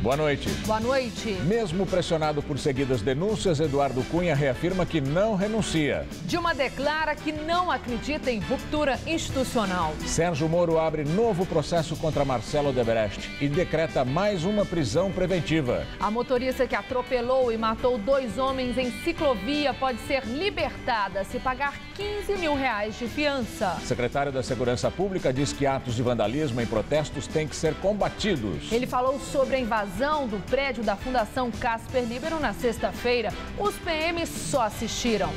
Boa noite. Boa noite. Mesmo pressionado por seguidas denúncias, Eduardo Cunha reafirma que não renuncia. Dilma declara que não acredita em ruptura institucional. Sérgio Moro abre novo processo contra Marcelo Odebrecht e decreta mais uma prisão preventiva. A motorista que atropelou e matou 2 homens em ciclovia pode ser libertada se pagar R$15 mil de fiança. O secretário da Segurança Pública diz que atos de vandalismo em protestos têm que ser combatidos. Ele falou sobre a invasão do prédio da Fundação Casper Libero na sexta-feira. Os PMs só assistiram.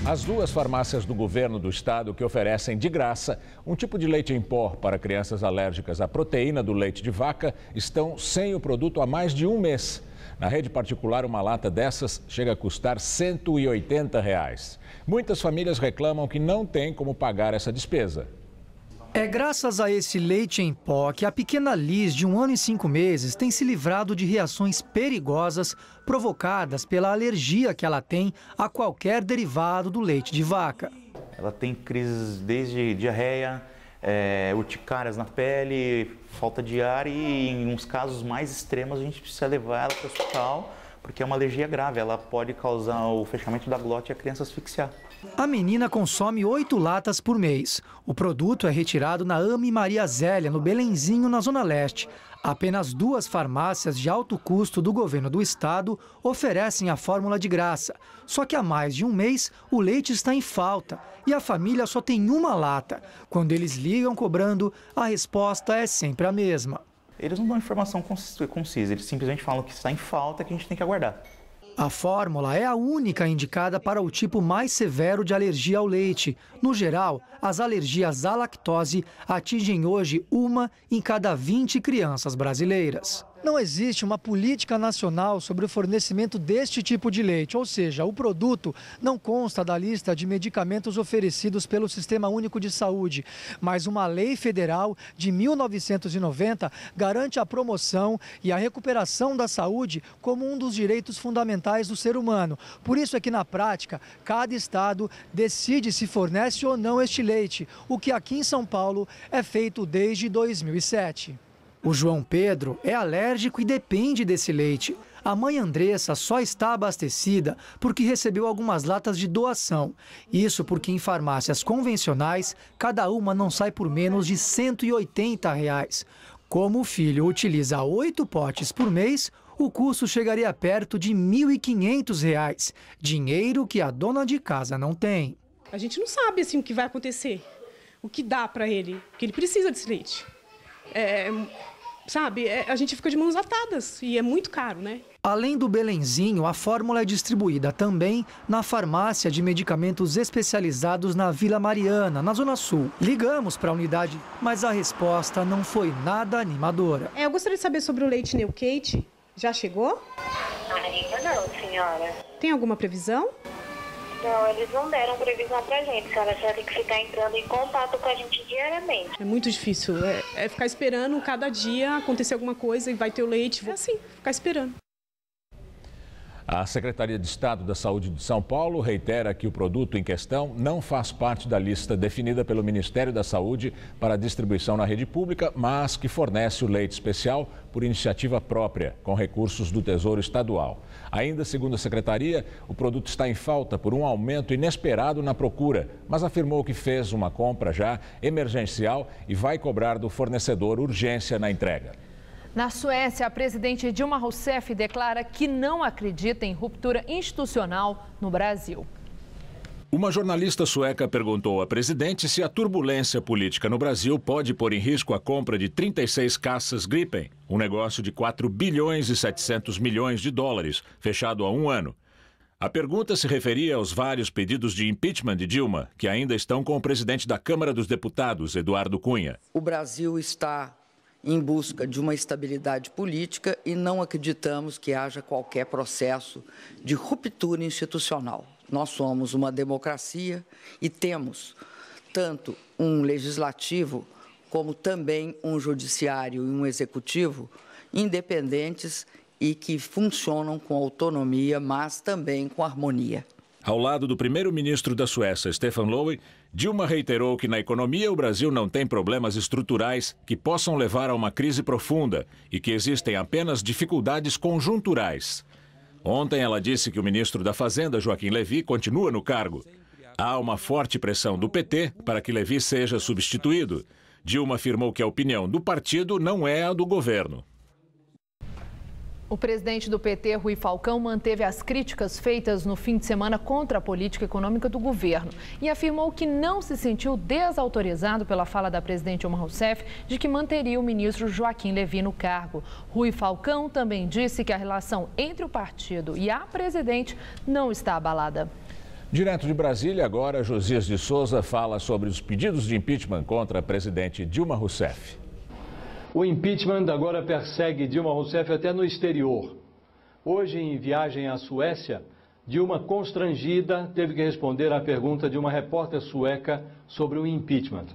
As 2 farmácias do governo do estado que oferecem de graça um tipo de leite em pó para crianças alérgicas à proteína do leite de vaca estão sem o produto há mais de um mês. Na rede particular, uma lata dessas chega a custar R$180. Muitas famílias reclamam que não têm como pagar essa despesa. É graças a esse leite em pó que a pequena Liz, de 1 ano e 5 meses, tem se livrado de reações perigosas provocadas pela alergia que ela tem a qualquer derivado do leite de vaca. Ela tem crises desde diarreia, urticárias na pele, falta de ar e em uns casos mais extremos a gente precisa levar ela para o hospital porque é uma alergia grave, ela pode causar o fechamento da glote e a criança asfixiar. A menina consome 8 latas por mês. O produto é retirado na AME Maria Zélia, no Belenzinho, na Zona Leste. Apenas 2 farmácias de alto custo do governo do estado oferecem a fórmula de graça. Só que há mais de um mês o leite está em falta e a família só tem uma lata. Quando eles ligam cobrando, a resposta é sempre a mesma. Eles não dão informação concisa, eles simplesmente falam que está em falta, que a gente tem que aguardar. A fórmula é a única indicada para o tipo mais severo de alergia ao leite. No geral, as alergias à lactose atingem hoje 1 em cada 20 crianças brasileiras. Não existe uma política nacional sobre o fornecimento deste tipo de leite, ou seja, o produto não consta da lista de medicamentos oferecidos pelo Sistema Único de Saúde, mas uma lei federal de 1990 garante a promoção e a recuperação da saúde como um dos direitos fundamentais do ser humano. Por isso é que, na prática, cada estado decide se fornece ou não este leite, o que aqui em São Paulo é feito desde 2007. O João Pedro é alérgico e depende desse leite. A mãe Andressa só está abastecida porque recebeu algumas latas de doação. Isso porque em farmácias convencionais, cada uma não sai por menos de R$180. Como o filho utiliza 8 potes por mês, o custo chegaria perto de R$1.500. Dinheiro que a dona de casa não tem. A gente não sabe assim, o que vai acontecer, o que dá para ele, porque ele precisa desse leite. A gente fica de mãos atadas e é muito caro, né? Além do Belenzinho, a fórmula é distribuída também na farmácia de medicamentos especializados na Vila Mariana, na Zona Sul. Ligamos para a unidade, mas a resposta não foi nada animadora. Eu gostaria de saber sobre o leite Neukate. Já chegou? Ainda não, senhora. Tem alguma previsão? Não, eles não deram previsão pra gente. A senhora vai ter que ficar entrando em contato com a gente diariamente. É muito difícil. É ficar esperando cada dia acontecer alguma coisa e vai ter o leite. É assim, ficar esperando. A Secretaria de Estado da Saúde de São Paulo reitera que o produto em questão não faz parte da lista definida pelo Ministério da Saúde para distribuição na rede pública, mas que fornece o leite especial por iniciativa própria, com recursos do Tesouro Estadual. Ainda segundo a Secretaria, o produto está em falta por um aumento inesperado na procura, mas afirmou que fez uma compra já emergencial e vai cobrar do fornecedor urgência na entrega. Na Suécia, a presidente Dilma Rousseff declara que não acredita em ruptura institucional no Brasil. Uma jornalista sueca perguntou à presidente se a turbulência política no Brasil pode pôr em risco a compra de 36 caças Gripen, um negócio de 4 bilhões e 700 milhões de dólares, fechado há um ano. A pergunta se referia aos vários pedidos de impeachment de Dilma, que ainda estão com o presidente da Câmara dos Deputados, Eduardo Cunha. O Brasil está em busca de uma estabilidade política e não acreditamos que haja qualquer processo de ruptura institucional. Nós somos uma democracia e temos tanto um legislativo como também um judiciário e um executivo independentes e que funcionam com autonomia, mas também com harmonia. Ao lado do primeiro-ministro da Suécia, Stefan Löfven, Dilma reiterou que na economia o Brasil não tem problemas estruturais que possam levar a uma crise profunda e que existem apenas dificuldades conjunturais. Ontem ela disse que o ministro da Fazenda, Joaquim Levy, continua no cargo. Há uma forte pressão do PT para que Levy seja substituído. Dilma afirmou que a opinião do partido não é a do governo. O presidente do PT, Rui Falcão, manteve as críticas feitas no fim de semana contra a política econômica do governo e afirmou que não se sentiu desautorizado pela fala da presidente Dilma Rousseff de que manteria o ministro Joaquim Levy no cargo. Rui Falcão também disse que a relação entre o partido e a presidente não está abalada. Direto de Brasília, agora, Josias de Souza fala sobre os pedidos de impeachment contra a presidente Dilma Rousseff. O impeachment agora persegue Dilma Rousseff até no exterior. Hoje, em viagem à Suécia, Dilma, constrangida, teve que responder à pergunta de uma repórter sueca sobre o impeachment.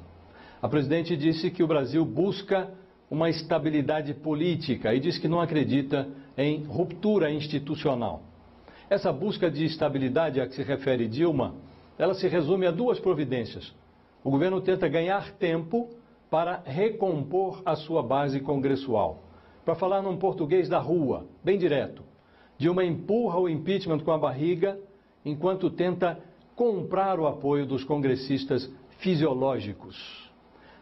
A presidente disse que o Brasil busca uma estabilidade política e disse que não acredita em ruptura institucional. Essa busca de estabilidade a que se refere Dilma, ela se resume a duas providências. O governo tenta ganhar tempo para recompor a sua base congressual. Para falar num português da rua, bem direto, Dilma empurra o impeachment com a barriga enquanto tenta comprar o apoio dos congressistas fisiológicos.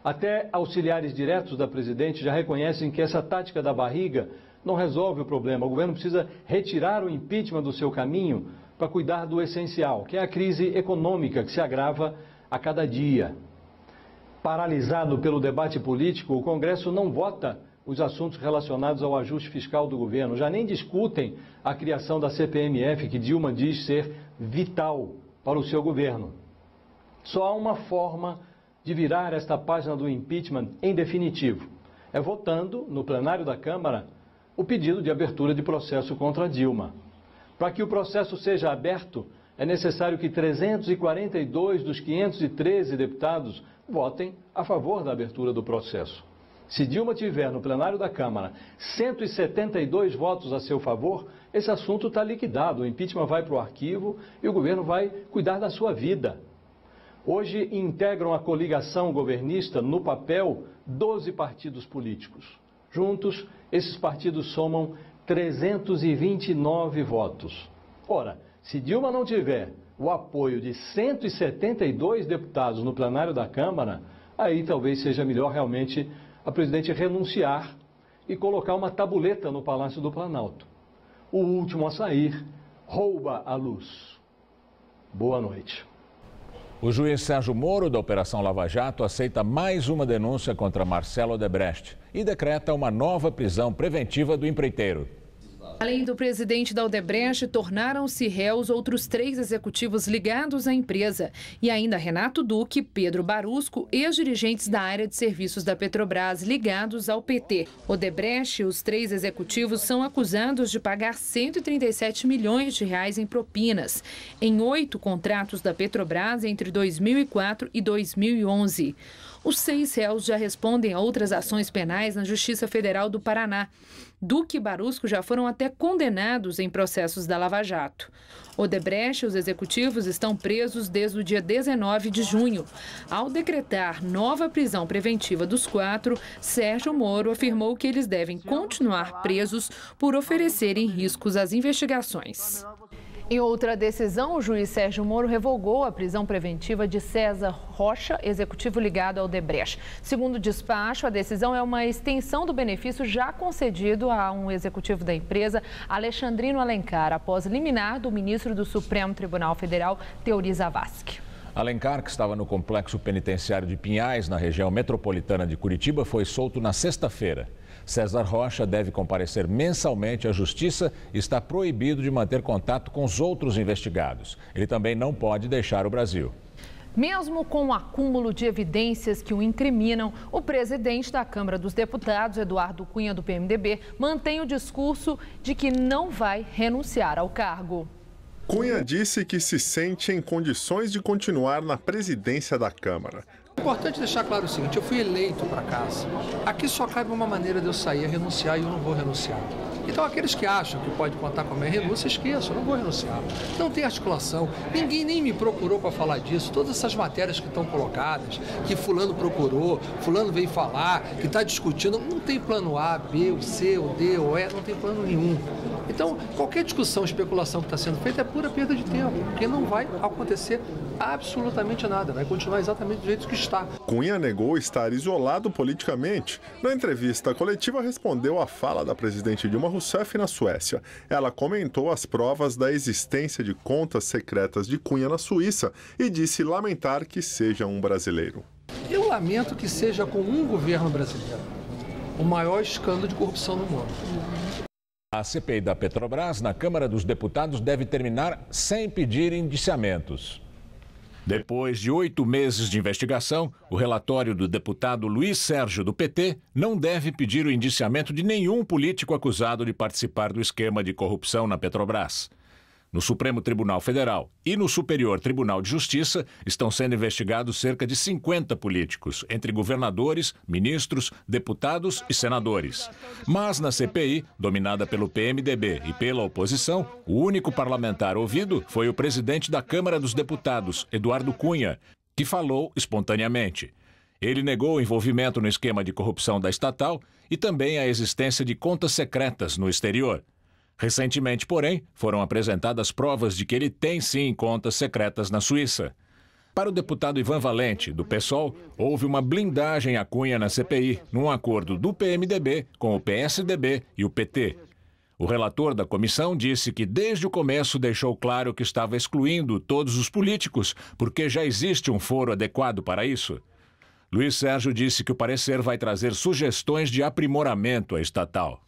Até auxiliares diretos da presidente já reconhecem que essa tática da barriga não resolve o problema. O governo precisa retirar o impeachment do seu caminho para cuidar do essencial, que é a crise econômica que se agrava a cada dia. Paralisado pelo debate político, o Congresso não vota os assuntos relacionados ao ajuste fiscal do governo. Já nem discutem a criação da CPMF, que Dilma diz ser vital para o seu governo. Só há uma forma de virar esta página do impeachment em definitivo. É votando, no plenário da Câmara, o pedido de abertura de processo contra Dilma. Para que o processo seja aberto, é necessário que 342 dos 513 deputados votem a favor da abertura do processo. Se Dilma tiver no plenário da Câmara 172 votos a seu favor, esse assunto está liquidado. O impeachment vai para o arquivo e o governo vai cuidar da sua vida. Hoje integram a coligação governista no papel 12 partidos políticos. Juntos, esses partidos somam 329 votos. Ora, se Dilma não tiver o apoio de 172 deputados no plenário da Câmara, aí talvez seja melhor realmente a presidente renunciar e colocar uma tabuleta no Palácio do Planalto. O último a sair rouba a luz. Boa noite. O juiz Sérgio Moro, da Operação Lava Jato, aceita mais uma denúncia contra Marcelo Odebrecht e decreta uma nova prisão preventiva do empreiteiro. Além do presidente da Odebrecht, tornaram-se réus outros 3 executivos ligados à empresa. E ainda Renato Duque, Pedro Barusco, ex-dirigentes da área de serviços da Petrobras ligados ao PT. Odebrecht e os 3 executivos são acusados de pagar 137 milhões de reais em propinas, em 8 contratos da Petrobras entre 2004 e 2011. Os 6 réus já respondem a outras ações penais na Justiça Federal do Paraná. Duque e Barusco já foram até condenados em processos da Lava Jato. Odebrecht e os executivos estão presos desde o dia 19 de junho. Ao decretar nova prisão preventiva dos 4, Sérgio Moro afirmou que eles devem continuar presos por oferecerem riscos às investigações. Em outra decisão, o juiz Sérgio Moro revogou a prisão preventiva de César Rocha, executivo ligado ao Odebrecht. Segundo o despacho, a decisão é uma extensão do benefício já concedido a um executivo da empresa, Alexandrino Alencar, após liminar do ministro do Supremo Tribunal Federal, Teori Zavascki. Alencar, que estava no complexo penitenciário de Pinhais, na região metropolitana de Curitiba, foi solto na sexta-feira. César Rocha deve comparecer mensalmente à Justiça e está proibido de manter contato com os outros investigados. Ele também não pode deixar o Brasil. Mesmo com o acúmulo de evidências que o incriminam, o presidente da Câmara dos Deputados, Eduardo Cunha, do PMDB, mantém o discurso de que não vai renunciar ao cargo. Cunha disse que se sente em condições de continuar na presidência da Câmara. É importante deixar claro o seguinte, eu fui eleito para casa. Aqui só cabe uma maneira de eu sair, renunciar, e eu não vou renunciar. E Então, aqueles que acham que pode contar com a minha renúncia, esqueçam, eu não vou renunciar. Não tem articulação, ninguém nem me procurou para falar disso. Todas essas matérias que estão colocadas, que fulano procurou, fulano veio falar, que está discutindo, não tem plano A, B, o C, o D, o E, não tem plano nenhum. Então, qualquer discussão, especulação que está sendo feita é pura perda de tempo, porque não vai acontecer absolutamente nada, vai continuar exatamente do jeito que está. Cunha negou estar isolado politicamente. Na entrevista coletiva, respondeu à fala da presidente Dilma Rousseff na Suécia. Ela comentou as provas da existência de contas secretas de Cunha na Suíça e disse lamentar que seja um brasileiro. Eu lamento que seja com um governo brasileiro o maior escândalo de corrupção no mundo. A CPI da Petrobras na Câmara dos Deputados deve terminar sem pedir indiciamentos. Depois de 8 meses de investigação, o relatório do deputado Luiz Sérgio, do PT, não deve pedir o indiciamento de nenhum político acusado de participar do esquema de corrupção na Petrobras. No Supremo Tribunal Federal e no Superior Tribunal de Justiça estão sendo investigados cerca de 50 políticos, entre governadores, ministros, deputados e senadores. Mas na CPI, dominada pelo PMDB e pela oposição, o único parlamentar ouvido foi o presidente da Câmara dos Deputados, Eduardo Cunha, que falou espontaneamente. Ele negou o envolvimento no esquema de corrupção da estatal e também a existência de contas secretas no exterior. Recentemente, porém, foram apresentadas provas de que ele tem sim contas secretas na Suíça. Para o deputado Ivan Valente, do PSOL, houve uma blindagem à Cunha na CPI, num acordo do PMDB com o PSDB e o PT. O relator da comissão disse que desde o começo deixou claro que estava excluindo todos os políticos, porque já existe um foro adequado para isso. Luiz Sérgio disse que o parecer vai trazer sugestões de aprimoramento à estatal.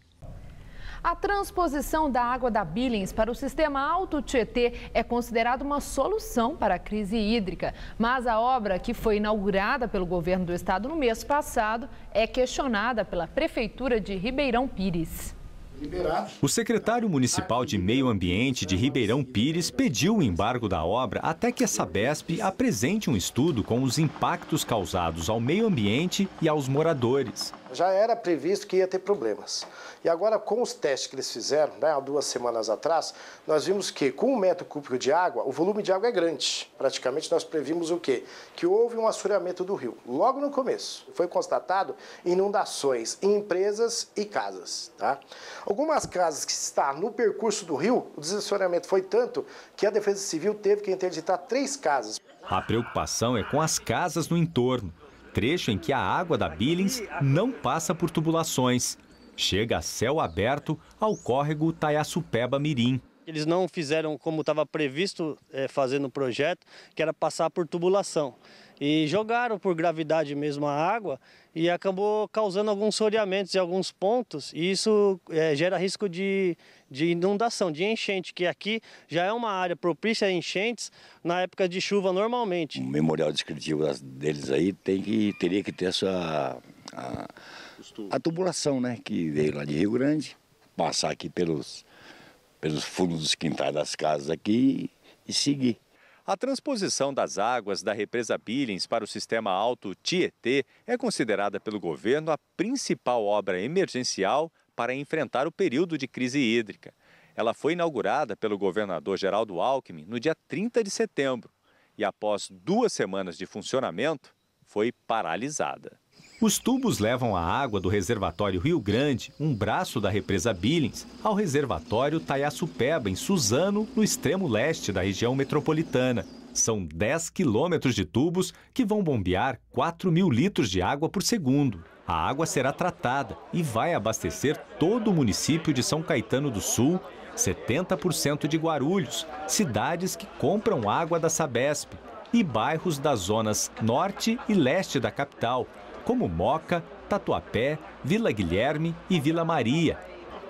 A transposição da água da Billings para o sistema Alto Tietê é considerada uma solução para a crise hídrica. Mas a obra, que foi inaugurada pelo governo do estado no mês passado, é questionada pela Prefeitura de Ribeirão Pires. O secretário municipal de Meio Ambiente de Ribeirão Pires pediu o embargo da obra até que a Sabesp apresente um estudo com os impactos causados ao meio ambiente e aos moradores. Já era previsto que ia ter problemas. E agora, com os testes que eles fizeram, há 2 semanas atrás, nós vimos que com 1 metro cúbico de água, o volume de água é grande. Praticamente nós previmos o quê? Que houve um assoreamento do rio. Logo no começo, foi constatado inundações em empresas e casas. Tá? Algumas casas que estão no percurso do rio, o desassoreamento foi tanto que a Defesa Civil teve que interditar 3 casas. A preocupação é com as casas no entorno. Trecho em que a água da Billings não passa por tubulações. Chega a céu aberto ao córrego Taiaçupeba Mirim. Eles não fizeram como estava previsto fazer no projeto, que era passar por tubulação. E jogaram por gravidade mesmo a água e acabou causando alguns soreamentos em alguns pontos. E isso gera risco de inundação, de enchente, que aqui já é uma área propícia a enchentes na época de chuva normalmente. O memorial descritivo deles aí teria que ter a tubulação, né, que veio lá de Rio Grande, passar aqui pelos fundos dos quintais das casas aqui e seguir. A transposição das águas da represa Billings para o sistema Alto Tietê é considerada pelo governo a principal obra emergencial para enfrentar o período de crise hídrica. Ela foi inaugurada pelo governador Geraldo Alckmin no dia 30 de setembro e, após 2 semanas de funcionamento, foi paralisada. Os tubos levam a água do reservatório Rio Grande, um braço da represa Billings, ao reservatório Taiaçupeba, em Suzano, no extremo leste da região metropolitana. São 10 quilômetros de tubos que vão bombear 4.000 litros de água por segundo. A água será tratada e vai abastecer todo o município de São Caetano do Sul, 70% de Guarulhos, cidades que compram água da Sabesp, e bairros das zonas norte e leste da capital, como Moca, Tatuapé, Vila Guilherme e Vila Maria,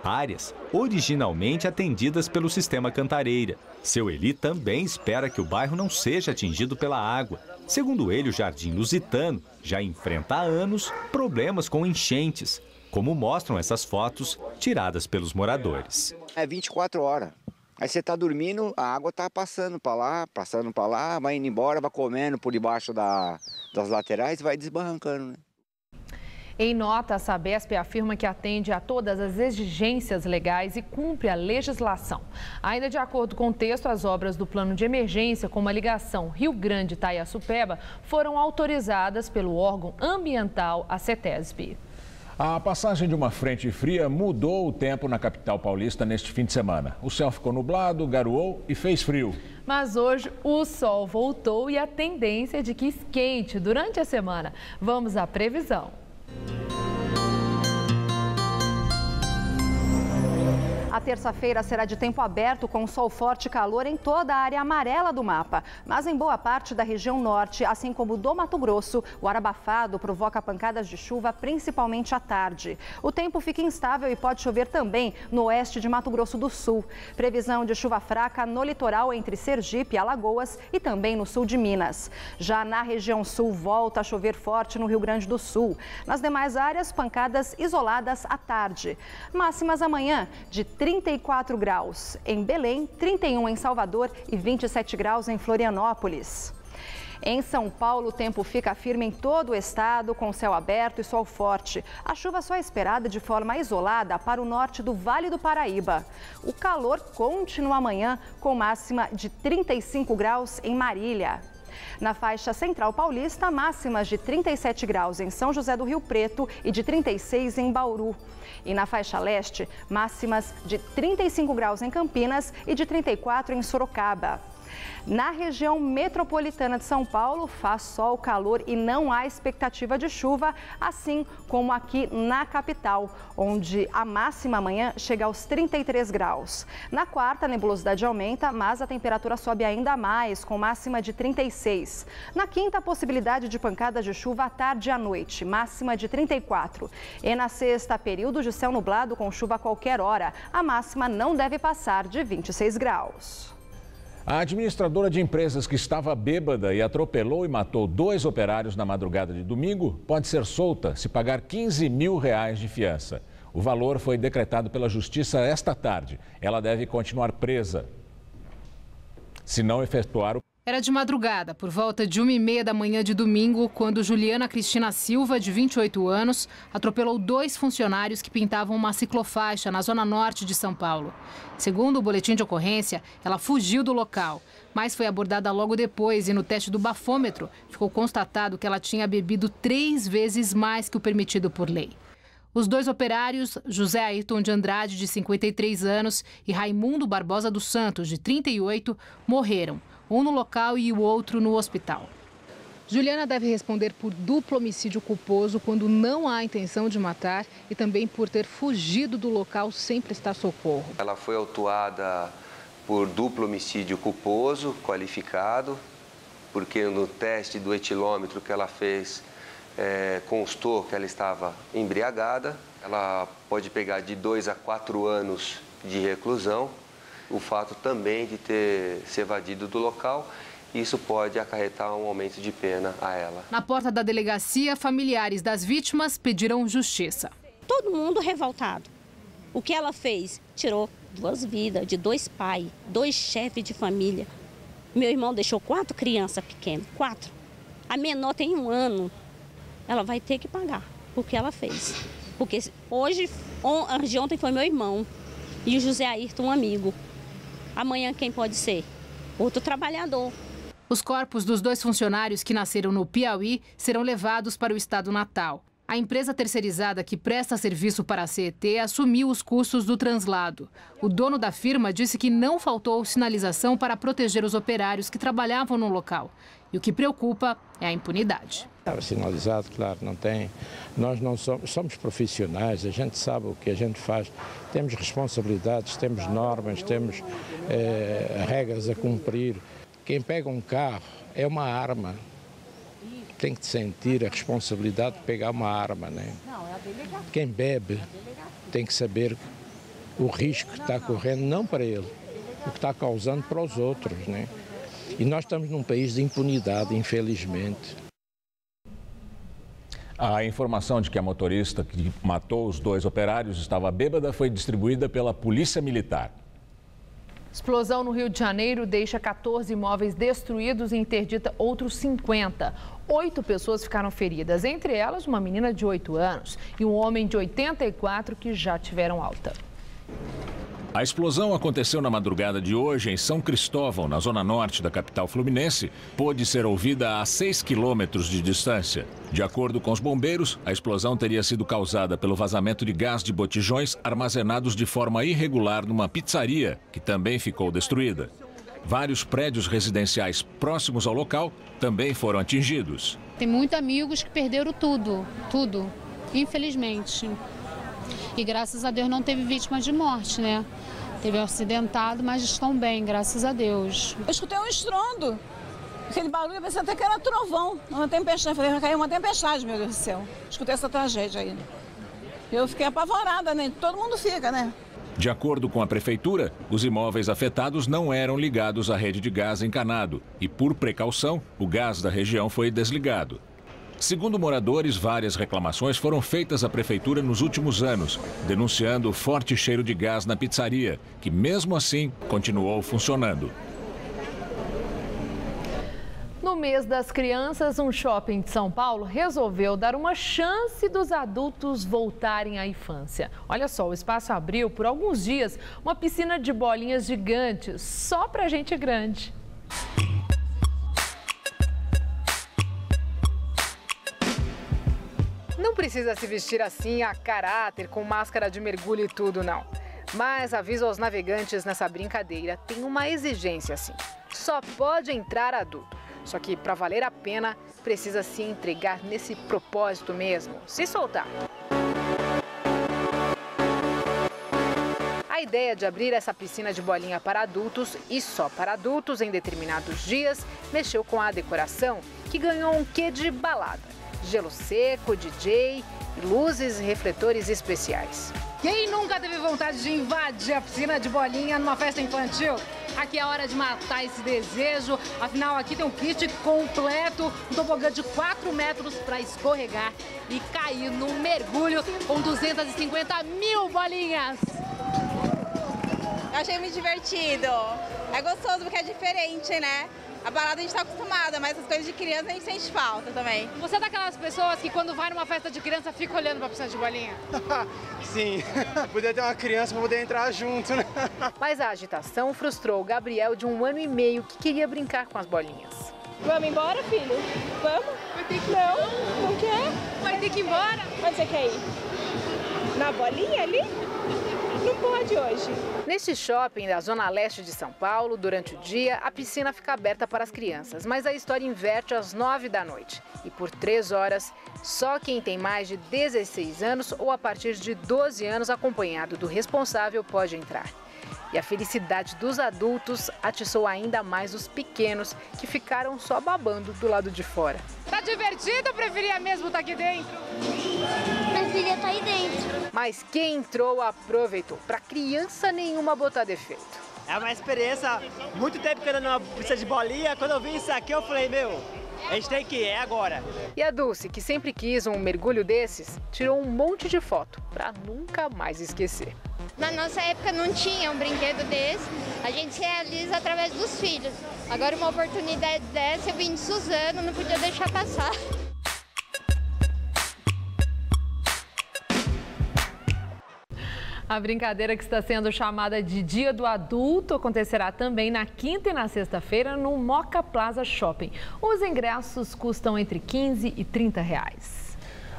áreas originalmente atendidas pelo sistema Cantareira. Seu Eli também espera que o bairro não seja atingido pela água. Segundo ele, o Jardim Lusitano já enfrenta há anos problemas com enchentes, como mostram essas fotos tiradas pelos moradores. É 24 horas. Aí você está dormindo, a água está passando para lá, vai indo embora, vai comendo por debaixo das laterais e vai desbarrancando, né? Em nota, a Sabesp afirma que atende a todas as exigências legais e cumpre a legislação. Ainda de acordo com o texto, as obras do plano de emergência, como a ligação Rio Grande-Itaiaçupeba, foram autorizadas pelo órgão ambiental, a CETESB. A passagem de uma frente fria mudou o tempo na capital paulista neste fim de semana. O céu ficou nublado, garoou e fez frio. Mas hoje o sol voltou e a tendência é de que esquente durante a semana. Vamos à previsão. A terça-feira será de tempo aberto com sol forte e calor em toda a área amarela do mapa. Mas em boa parte da região norte, assim como do Mato Grosso, o ar abafado provoca pancadas de chuva, principalmente à tarde. O tempo fica instável e pode chover também no oeste de Mato Grosso do Sul. Previsão de chuva fraca no litoral entre Sergipe e Alagoas e também no sul de Minas. Já na região sul, volta a chover forte no Rio Grande do Sul. Nas demais áreas, pancadas isoladas à tarde. Máximas amanhã de 34 graus em Belém, 31 em Salvador e 27 graus em Florianópolis. Em São Paulo, o tempo fica firme em todo o estado, com céu aberto e sol forte. A chuva só é esperada de forma isolada para o norte do Vale do Paraíba. O calor continua amanhã, com máxima de 35 graus em Marília. Na faixa central paulista, máximas de 37 graus em São José do Rio Preto e de 36 em Bauru. E na faixa leste, máximas de 35 graus em Campinas e de 34 em Sorocaba. Na região metropolitana de São Paulo, faz sol, calor e não há expectativa de chuva, assim como aqui na capital, onde a máxima amanhã chega aos 33 graus. Na quarta, a nebulosidade aumenta, mas a temperatura sobe ainda mais, com máxima de 36. Na quinta, a possibilidade de pancadas de chuva à tarde e à noite, máxima de 34. E na sexta, período de céu nublado com chuva a qualquer hora. A máxima não deve passar de 26 graus. A administradora de empresas que estava bêbada e atropelou e matou 2 operários na madrugada de domingo pode ser solta se pagar R$15 mil de fiança. O valor foi decretado pela Justiça esta tarde. Ela deve continuar presa se não efetuar o... Era de madrugada, por volta de 1h30 da manhã de domingo, quando Juliana Cristina Silva, de 28 anos, atropelou 2 funcionários que pintavam uma ciclofaixa na zona norte de São Paulo. Segundo o boletim de ocorrência, ela fugiu do local, mas foi abordada logo depois e no teste do bafômetro ficou constatado que ela tinha bebido 3 vezes mais que o permitido por lei. Os 2 operários, José Ayrton de Andrade, de 53 anos, e Raimundo Barbosa dos Santos, de 38, morreram. Um no local e o outro no hospital. Juliana deve responder por duplo homicídio culposo quando não há intenção de matar e também por ter fugido do local sem prestar socorro. Ela foi autuada por duplo homicídio culposo, qualificado, porque no teste do etilômetro que ela fez constou que ela estava embriagada. Ela pode pegar de 2 a 4 anos de reclusão. O fato também de ter se evadido do local, isso pode acarretar um aumento de pena a ela. Na porta da delegacia, familiares das vítimas pediram justiça. Todo mundo revoltado. O que ela fez? Tirou 2 vidas de 2 pais, 2 chefes de família. Meu irmão deixou 4 crianças pequenas, 4. A menor tem 1 ano. Ela vai ter que pagar o que ela fez. Porque hoje, ontem foi meu irmão e o José Ayrton, um amigo. Amanhã quem pode ser? Outro trabalhador. Os corpos dos 2 funcionários que nasceram no Piauí serão levados para o estado natal. A empresa terceirizada que presta serviço para a CET assumiu os custos do translado. O dono da firma disse que não faltou sinalização para proteger os operários que trabalhavam no local. E o que preocupa é a impunidade. Estava sinalizado, claro, não tem. Nós não somos profissionais, a gente sabe o que a gente faz. Temos responsabilidades, temos normas, temos regras a cumprir. Quem pega um carro é uma arma. Tem que sentir a responsabilidade de pegar uma arma, né? Quem bebe tem que saber o risco que está correndo, não para ele, o que está causando para os outros, né? E nós estamos num país de impunidade, infelizmente. A informação de que a motorista que matou os 2 operários estava bêbada foi distribuída pela Polícia Militar. Explosão no Rio de Janeiro deixa 14 imóveis destruídos e interdita outros 50. 8 pessoas ficaram feridas, entre elas uma menina de 8 anos e um homem de 84 que já tiveram alta. A explosão aconteceu na madrugada de hoje em São Cristóvão, na zona norte da capital fluminense. Pôde ser ouvida a 6 quilômetros de distância. De acordo com os bombeiros, a explosão teria sido causada pelo vazamento de gás de botijões armazenados de forma irregular numa pizzaria, que também ficou destruída. Vários prédios residenciais próximos ao local também foram atingidos. Tem muitos amigos que perderam tudo, infelizmente. E graças a Deus não teve vítima de morte, né? Teve um acidentado, mas estão bem, graças a Deus. Eu escutei um estrondo. Aquele barulho, eu pensei até que era trovão, uma tempestade. Eu falei, vai cair uma tempestade, meu Deus do céu. Escutei essa tragédia aí. Eu fiquei apavorada, né? Todo mundo fica, né? De acordo com a prefeitura, os imóveis afetados não eram ligados à rede de gás encanado e, por precaução, o gás da região foi desligado. Segundo moradores, várias reclamações foram feitas à prefeitura nos últimos anos, denunciando o forte cheiro de gás na pizzaria, que mesmo assim continuou funcionando. No mês das crianças, um shopping de São Paulo resolveu dar uma chance dos adultos voltarem à infância. Olha só, o espaço abriu por alguns dias uma piscina de bolinhas gigantes, só pra gente grande. Não precisa se vestir assim a caráter, com máscara de mergulho e tudo, não. Mas aviso aos navegantes nessa brincadeira, tem uma exigência assim. Só pode entrar adulto. Só que para valer a pena, precisa se entregar nesse propósito mesmo, se soltar. A ideia de abrir essa piscina de bolinha para adultos e só para adultos em determinados dias mexeu com a decoração, que ganhou um quê de balada. Gelo seco, DJ, luzes e refletores especiais. Quem nunca teve vontade de invadir a piscina de bolinha numa festa infantil? Aqui é a hora de matar esse desejo. Afinal, aqui tem um kit completo, um tobogã de 4 metros para escorregar e cair num mergulho com 250 mil bolinhas. Eu achei muito divertido. É gostoso porque é diferente, né? A balada a gente tá acostumada, mas as coisas de criança a gente sente falta também. Você é daquelas pessoas que quando vai numa festa de criança fica olhando pra piscina de bolinha? Sim, poder ter uma criança pra poder entrar junto, né? Mas a agitação frustrou o Gabriel, de 1 ano e meio, que queria brincar com as bolinhas. Vamos embora, filho? Vamos? Vai ter que... Não quer? Vai ter que ir embora. Onde você quer ir? Na bolinha ali? Não pode hoje. Neste shopping da zona leste de São Paulo, durante o dia, a piscina fica aberta para as crianças, mas a história inverte às 9 da noite. E por 3 horas, só quem tem mais de 16 anos ou a partir de 12 anos acompanhado do responsável pode entrar. E a felicidade dos adultos atiçou ainda mais os pequenos, que ficaram só babando do lado de fora. Tá divertido ou preferia mesmo estar aqui dentro? Preferia estar aí dentro. Mas quem entrou aproveitou, para criança nenhuma botar defeito. É uma experiência, muito tempo que eu ando numa pista de bolinha, quando eu vi isso aqui eu falei, meu, a gente tem que ir, é agora. E a Dulce, que sempre quis um mergulho desses, tirou um monte de foto, para nunca mais esquecer. Na nossa época não tinha um brinquedo desse, a gente se realiza através dos filhos. Agora uma oportunidade dessa, eu vim de Suzano, não podia deixar passar. A brincadeira, que está sendo chamada de Dia do Adulto, acontecerá também na quinta e na sexta-feira no Moca Plaza Shopping. Os ingressos custam entre R$15 e R$30.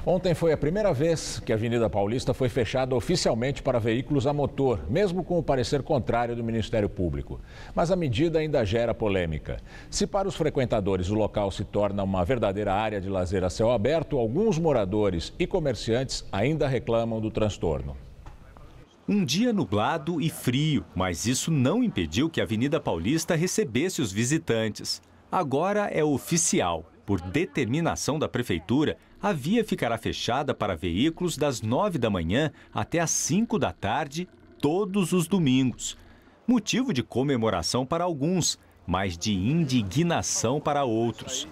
Ontem foi a primeira vez que a Avenida Paulista foi fechada oficialmente para veículos a motor, mesmo com o parecer contrário do Ministério Público. Mas a medida ainda gera polêmica. Se para os frequentadores o local se torna uma verdadeira área de lazer a céu aberto, alguns moradores e comerciantes ainda reclamam do transtorno. Um dia nublado e frio, mas isso não impediu que a Avenida Paulista recebesse os visitantes. Agora é oficial. Por determinação da Prefeitura, a via ficará fechada para veículos das 9 da manhã até às 5 da tarde, todos os domingos. Motivo de comemoração para alguns, mas de indignação para outros.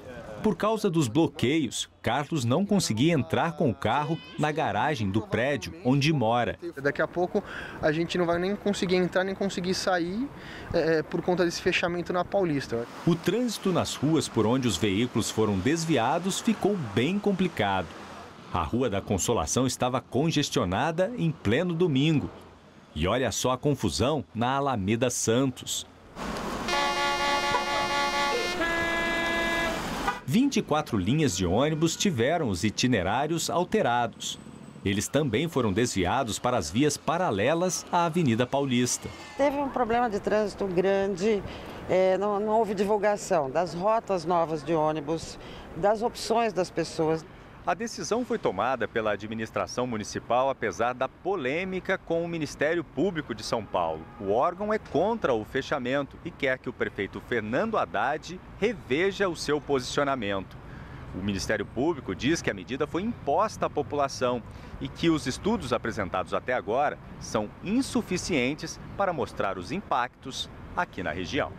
Por causa dos bloqueios, Carlos não conseguia entrar com o carro na garagem do prédio onde mora. Daqui a pouco a gente não vai nem conseguir entrar, nem conseguir sair por conta desse fechamento na Paulista. O trânsito nas ruas por onde os veículos foram desviados ficou bem complicado. A Rua da Consolação estava congestionada em pleno domingo. E olha só a confusão na Alameda Santos. 24 linhas de ônibus tiveram os itinerários alterados. Eles também foram desviados para as vias paralelas à Avenida Paulista. Teve um problema de trânsito grande, não houve divulgação das rotas novas de ônibus, das opções das pessoas. A decisão foi tomada pela administração municipal, apesar da polêmica com o Ministério Público de São Paulo. O órgão é contra o fechamento e quer que o prefeito Fernando Haddad reveja o seu posicionamento. O Ministério Público diz que a medida foi imposta à população e que os estudos apresentados até agora são insuficientes para mostrar os impactos aqui na região.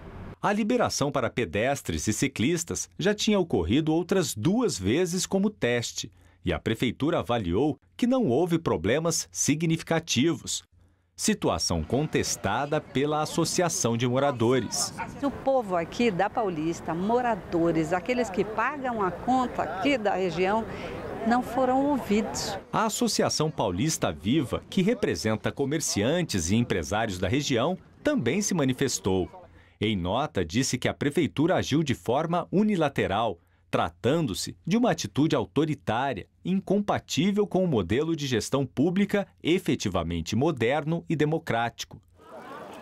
A liberação para pedestres e ciclistas já tinha ocorrido outras 2 vezes como teste, e a prefeitura avaliou que não houve problemas significativos. Situação contestada pela Associação de Moradores. O povo aqui da Paulista, moradores, aqueles que pagam a conta aqui da região, não foram ouvidos. A Associação Paulista Viva, que representa comerciantes e empresários da região, também se manifestou. Em nota, disse que a prefeitura agiu de forma unilateral, tratando-se de uma atitude autoritária, incompatível com o modelo de gestão pública efetivamente moderno e democrático.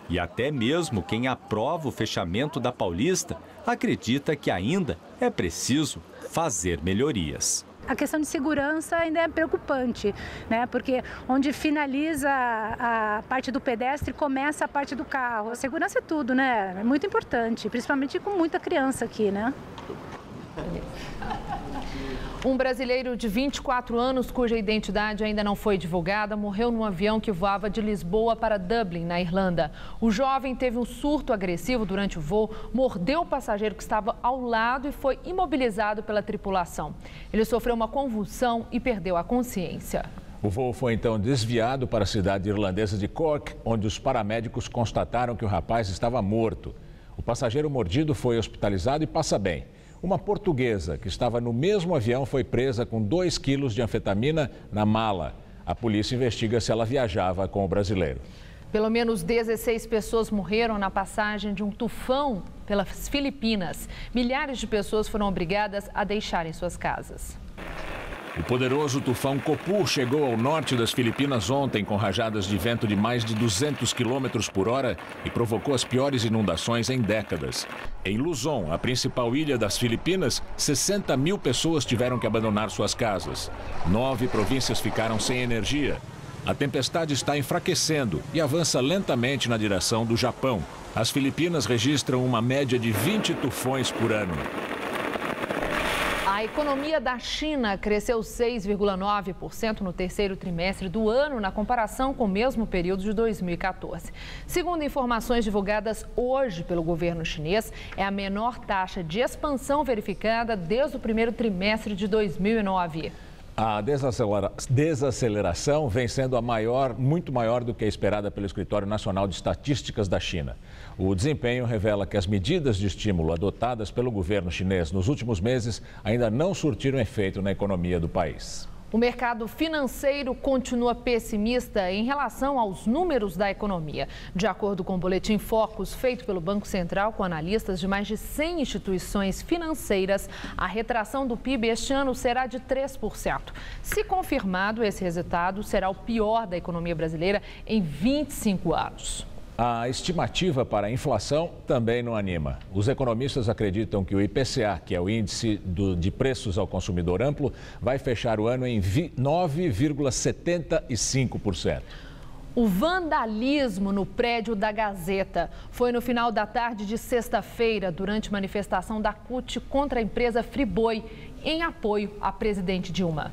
E até mesmo quem aprova o fechamento da Paulista acredita que ainda é preciso fazer melhorias. A questão de segurança ainda é preocupante, né? Porque onde finaliza a parte do pedestre, começa a parte do carro. A segurança é tudo, né? É muito importante, principalmente com muita criança aqui, né? Um brasileiro de 24 anos, cuja identidade ainda não foi divulgada, morreu num avião que voava de Lisboa para Dublin, na Irlanda. O jovem teve um surto agressivo durante o voo, mordeu o passageiro que estava ao lado e foi imobilizado pela tripulação. Ele sofreu uma convulsão e perdeu a consciência. O voo foi então desviado para a cidade irlandesa de Cork, onde os paramédicos constataram que o rapaz estava morto. O passageiro mordido foi hospitalizado e passa bem. Uma portuguesa que estava no mesmo avião foi presa com 2 quilos de anfetamina na mala. A polícia investiga se ela viajava com o brasileiro. Pelo menos 16 pessoas morreram na passagem de um tufão pelas Filipinas. Milhares de pessoas foram obrigadas a deixarem suas casas. O poderoso tufão Copu chegou ao norte das Filipinas ontem com rajadas de vento de mais de 200 km por hora e provocou as piores inundações em décadas. Em Luzon, a principal ilha das Filipinas, 60 mil pessoas tiveram que abandonar suas casas. 9 províncias ficaram sem energia. A tempestade está enfraquecendo e avança lentamente na direção do Japão. As Filipinas registram uma média de 20 tufões por ano. A economia da China cresceu 6,9% no terceiro trimestre do ano, na comparação com o mesmo período de 2014. Segundo informações divulgadas hoje pelo governo chinês, é a menor taxa de expansão verificada desde o primeiro trimestre de 2009. A desaceleração vem sendo muito maior do que a esperada pelo Escritório Nacional de Estatísticas da China. O desempenho revela que as medidas de estímulo adotadas pelo governo chinês nos últimos meses ainda não surtiram efeito na economia do país. O mercado financeiro continua pessimista em relação aos números da economia. De acordo com o boletim Focus, feito pelo Banco Central com analistas de mais de 100 instituições financeiras, a retração do PIB este ano será de 3%. Se confirmado, esse resultado será o pior da economia brasileira em 25 anos. A estimativa para a inflação também não anima. Os economistas acreditam que o IPCA, que é o índice de preços ao consumidor amplo, vai fechar o ano em 9,75%. O vandalismo no prédio da Gazeta foi no final da tarde de sexta-feira, durante manifestação da CUT contra a empresa Friboi, em apoio à presidente Dilma.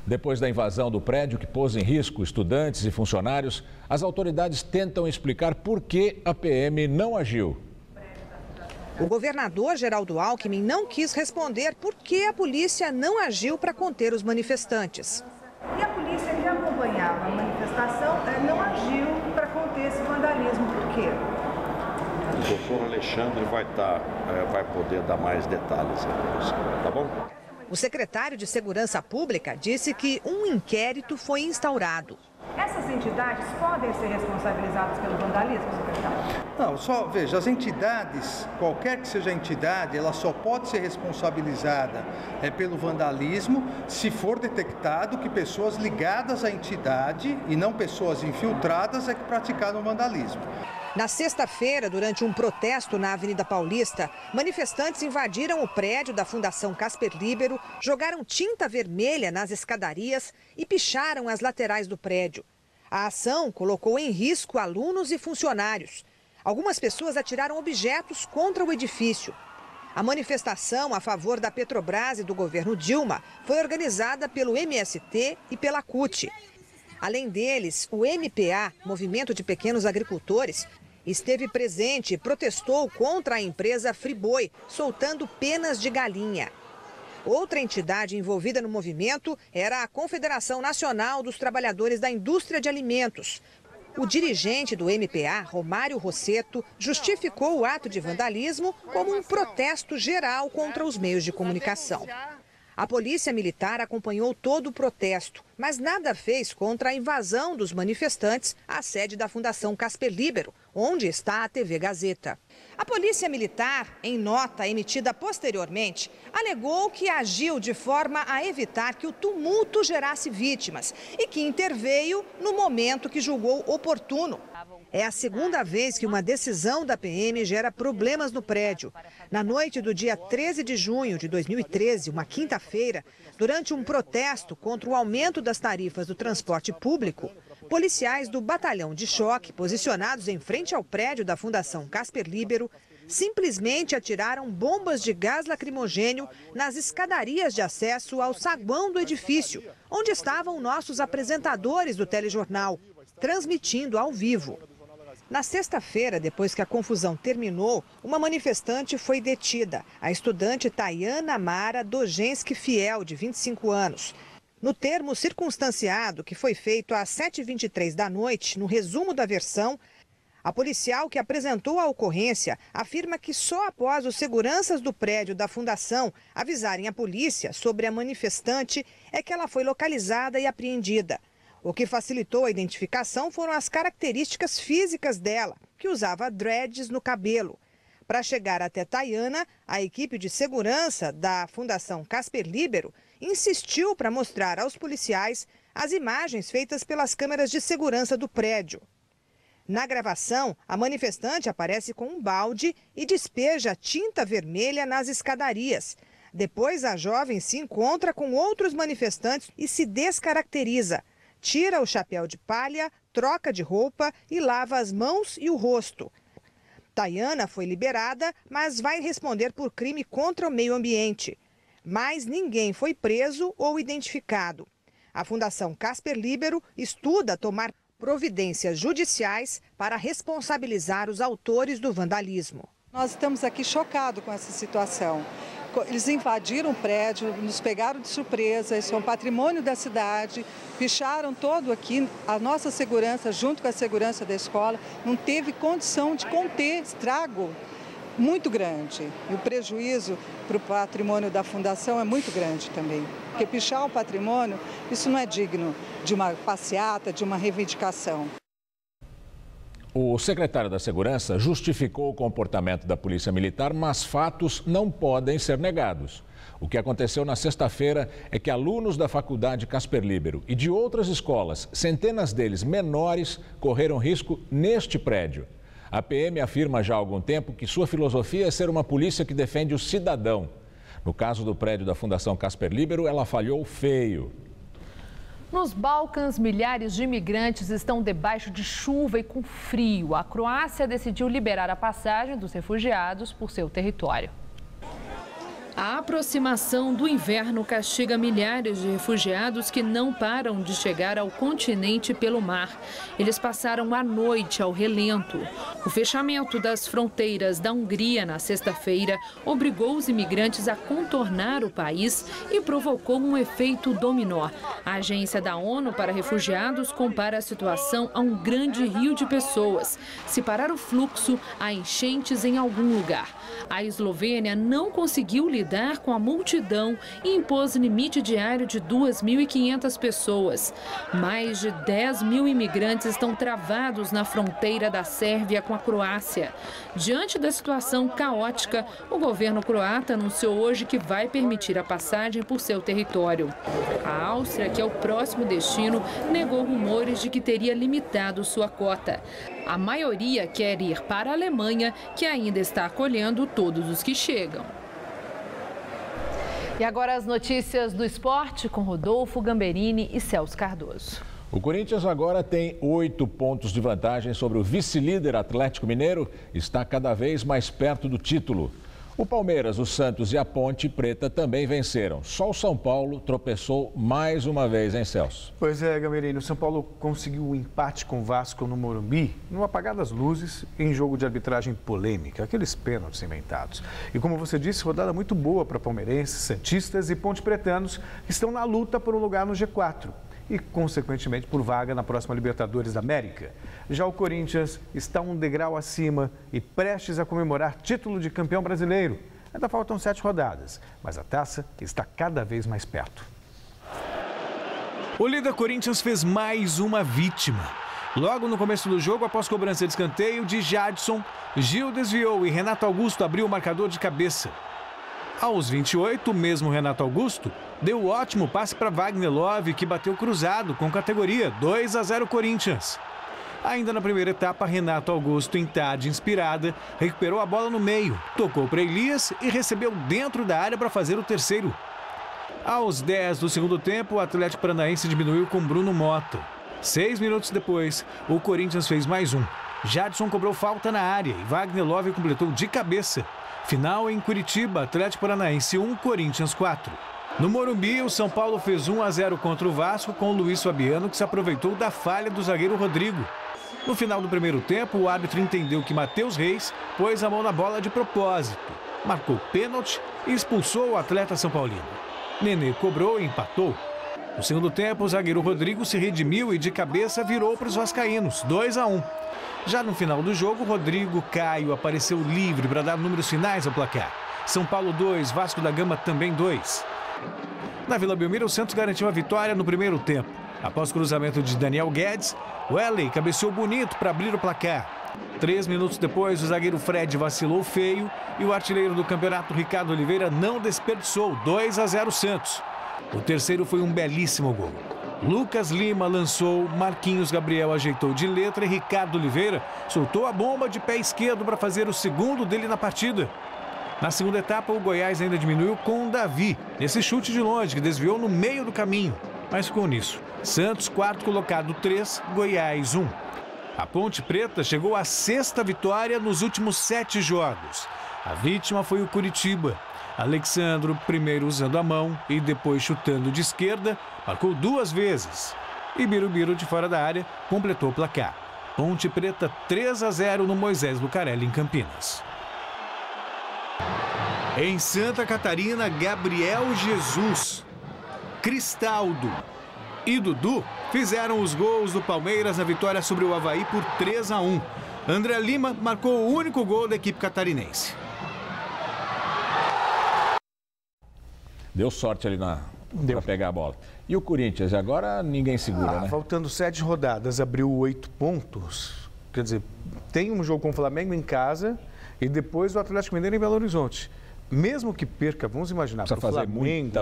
Depois da invasão do prédio, que pôs em risco estudantes e funcionários, as autoridades tentam explicar por que a PM não agiu. O governador Geraldo Alckmin não quis responder por que a polícia não agiu para conter os manifestantes. E a polícia que acompanhava a manifestação não agiu para conter esse vandalismo. Por quê? O doutor Alexandre vai poder dar mais detalhes para você, tá bom? O secretário de Segurança Pública disse que um inquérito foi instaurado. Essas entidades podem ser responsabilizadas pelo vandalismo, secretário? Não, só veja, as entidades, qualquer que seja a entidade, ela só pode ser responsabilizada pelo vandalismo se for detectado que pessoas ligadas à entidade e não pessoas infiltradas é que praticaram o vandalismo. Na sexta-feira, durante um protesto na Avenida Paulista, manifestantes invadiram o prédio da Fundação Casper Líbero, jogaram tinta vermelha nas escadarias e picharam as laterais do prédio. A ação colocou em risco alunos e funcionários. Algumas pessoas atiraram objetos contra o edifício. A manifestação a favor da Petrobras e do governo Dilma foi organizada pelo MST e pela CUT. Além deles, o MPA, Movimento de Pequenos Agricultores, esteve presente e protestou contra a empresa Friboi, soltando penas de galinha. Outra entidade envolvida no movimento era a Confederação Nacional dos Trabalhadores da Indústria de Alimentos. O dirigente do MPA, Romário Rosseto, justificou o ato de vandalismo como um protesto geral contra os meios de comunicação. A polícia militar acompanhou todo o protesto, mas nada fez contra a invasão dos manifestantes à sede da Fundação Casper Líbero, onde está a TV Gazeta. A polícia militar, em nota emitida posteriormente, alegou que agiu de forma a evitar que o tumulto gerasse vítimas e que interveio no momento que julgou oportuno. É a segunda vez que uma decisão da PM gera problemas no prédio. Na noite do dia 13 de junho de 2013, uma quinta-feira, durante um protesto contra o aumento das tarifas do transporte público, policiais do Batalhão de Choque, posicionados em frente ao prédio da Fundação Casper Líbero, simplesmente atiraram bombas de gás lacrimogênio nas escadarias de acesso ao saguão do edifício, onde estavam nossos apresentadores do telejornal, transmitindo ao vivo. Na sexta-feira, depois que a confusão terminou, uma manifestante foi detida, a estudante Tayana Mara Dojenski Fiel, de 25 anos. No termo circunstanciado, que foi feito às 7h23 da noite, no resumo da versão, a policial que apresentou a ocorrência afirma que só após os seguranças do prédio da fundação avisarem a polícia sobre a manifestante é que ela foi localizada e apreendida. O que facilitou a identificação foram as características físicas dela, que usava dreads no cabelo. Para chegar até Tayana, a equipe de segurança da Fundação Casper Líbero insistiu para mostrar aos policiais as imagens feitas pelas câmeras de segurança do prédio. Na gravação, a manifestante aparece com um balde e despeja tinta vermelha nas escadarias. Depois, a jovem se encontra com outros manifestantes e se descaracteriza. Tira o chapéu de palha, troca de roupa e lava as mãos e o rosto. Tayana foi liberada, mas vai responder por crime contra o meio ambiente. Mas ninguém foi preso ou identificado. A Fundação Casper Líbero estuda tomar providências judiciais para responsabilizar os autores do vandalismo. Nós estamos aqui chocados com essa situação. Eles invadiram o prédio, nos pegaram de surpresa, isso é um patrimônio da cidade, picharam todo aqui, a nossa segurança, junto com a segurança da escola, não teve condição de conter estrago muito grande. E o prejuízo para o patrimônio da fundação é muito grande também. Porque pichar o patrimônio, isso não é digno de uma passeata, de uma reivindicação. O secretário da Segurança justificou o comportamento da Polícia Militar, mas fatos não podem ser negados. O que aconteceu na sexta-feira é que alunos da Faculdade Casper Líbero e de outras escolas, centenas deles menores, correram risco neste prédio. A PM afirma já há algum tempo que sua filosofia é ser uma polícia que defende o cidadão. No caso do prédio da Fundação Casper Líbero, ela falhou feio. Nos Balcãs, milhares de imigrantes estão debaixo de chuva e com frio. A Croácia decidiu liberar a passagem dos refugiados por seu território. A aproximação do inverno castiga milhares de refugiados que não param de chegar ao continente pelo mar. Eles passaram a noite ao relento. O fechamento das fronteiras da Hungria na sexta-feira obrigou os imigrantes a contornar o país e provocou um efeito dominó. A Agência da ONU para Refugiados compara a situação a um grande rio de pessoas. Se parar o fluxo, há enchentes em algum lugar. A Eslovênia não conseguiu lidar com a multidão e impôs limite diário de 2.500 pessoas. Mais de 10 mil imigrantes estão travados na fronteira da Sérvia com a Croácia. Diante da situação caótica, o governo croata anunciou hoje que vai permitir a passagem por seu território. A Áustria, que é o próximo destino, negou rumores de que teria limitado sua cota. A maioria quer ir para a Alemanha, que ainda está acolhendo todos os que chegam. E agora as notícias do esporte com Rodolfo Gamberini e Celso Cardoso. O Corinthians agora tem 8 pontos de vantagem sobre o vice-líder Atlético Mineiro e está cada vez mais perto do título. O Palmeiras, o Santos e a Ponte Preta também venceram. Só o São Paulo tropeçou mais uma vez, hein, Celso? Pois é, Gamberini. O São Paulo conseguiu um empate com o Vasco no Morumbi, no apagar das luzes, em jogo de arbitragem polêmica, aqueles pênaltis inventados. E como você disse, rodada muito boa para palmeirenses, santistas e ponte-pretanos que estão na luta por um lugar no G4 e, consequentemente, por vaga na próxima Libertadores da América. Já o Corinthians está um degrau acima e prestes a comemorar título de campeão brasileiro. Ainda faltam 7 rodadas, mas a taça está cada vez mais perto. O líder Corinthians fez mais uma vítima. Logo no começo do jogo, após cobrança de escanteio de Jadson, Gil desviou e Renato Augusto abriu o marcador de cabeça. Aos 28, o mesmo Renato Augusto deu um ótimo passe para Wagner Love, que bateu cruzado com categoria 2-0 Corinthians. Ainda na primeira etapa, Renato Augusto, em tarde inspirada, recuperou a bola no meio, tocou para Elias e recebeu dentro da área para fazer o terceiro. Aos 10 do segundo tempo, o Atlético Paranaense diminuiu com Bruno Mota. 6 minutos depois, o Corinthians fez mais um. Jadson cobrou falta na área e Wagner Love completou de cabeça. Final em Curitiba, Atlético Paranaense 1, Corinthians 4. No Morumbi, o São Paulo fez 1-0 contra o Vasco com o Luiz Fabiano, que se aproveitou da falha do zagueiro Rodrigo. No final do primeiro tempo, o árbitro entendeu que Matheus Reis pôs a mão na bola de propósito, marcou pênalti e expulsou o atleta são paulino. Nenê cobrou e empatou. No segundo tempo, o zagueiro Rodrigo se redimiu e de cabeça virou para os vascaínos, 2-1. Já no final do jogo, Rodrigo Caio apareceu livre para dar números finais ao placar. São Paulo 2, Vasco da Gama também 2. Na Vila Belmiro, o Santos garantiu a vitória no primeiro tempo. Após cruzamento de Daniel Guedes, o Wesley cabeceou bonito para abrir o placar. 3 minutos depois, o zagueiro Fred vacilou feio e o artilheiro do campeonato, Ricardo Oliveira, não desperdiçou, 2-0 Santos. O terceiro foi um belíssimo gol. Lucas Lima lançou, Marquinhos Gabriel ajeitou de letra e Ricardo Oliveira soltou a bomba de pé esquerdo para fazer o segundo dele na partida. Na segunda etapa, o Goiás ainda diminuiu com o Davi, nesse chute de longe que desviou no meio do caminho, mas ficou nisso. Santos, quarto colocado 3, Goiás 1. A Ponte Preta chegou à 6ª vitória nos últimos 7 jogos. A vítima foi o Curitiba. Alexandro, primeiro usando a mão e depois chutando de esquerda, marcou 2 vezes. E Birubiru, de fora da área, completou o placar. Ponte Preta 3-0 no Moisés Lucarelli, em Campinas. Em Santa Catarina, Gabriel Jesus, Cristaldo e Dudu fizeram os gols do Palmeiras na vitória sobre o Avaí por 3-1. André Lima marcou o único gol da equipe catarinense. Deu sorte ali para pegar a bola. E o Corinthians, agora ninguém segura, né? Faltando 7 rodadas, abriu 8 pontos. Quer dizer, tem um jogo com o Flamengo em casa e depois o Atlético Mineiro em Belo Horizonte. Mesmo que perca, vamos imaginar, para o Flamengo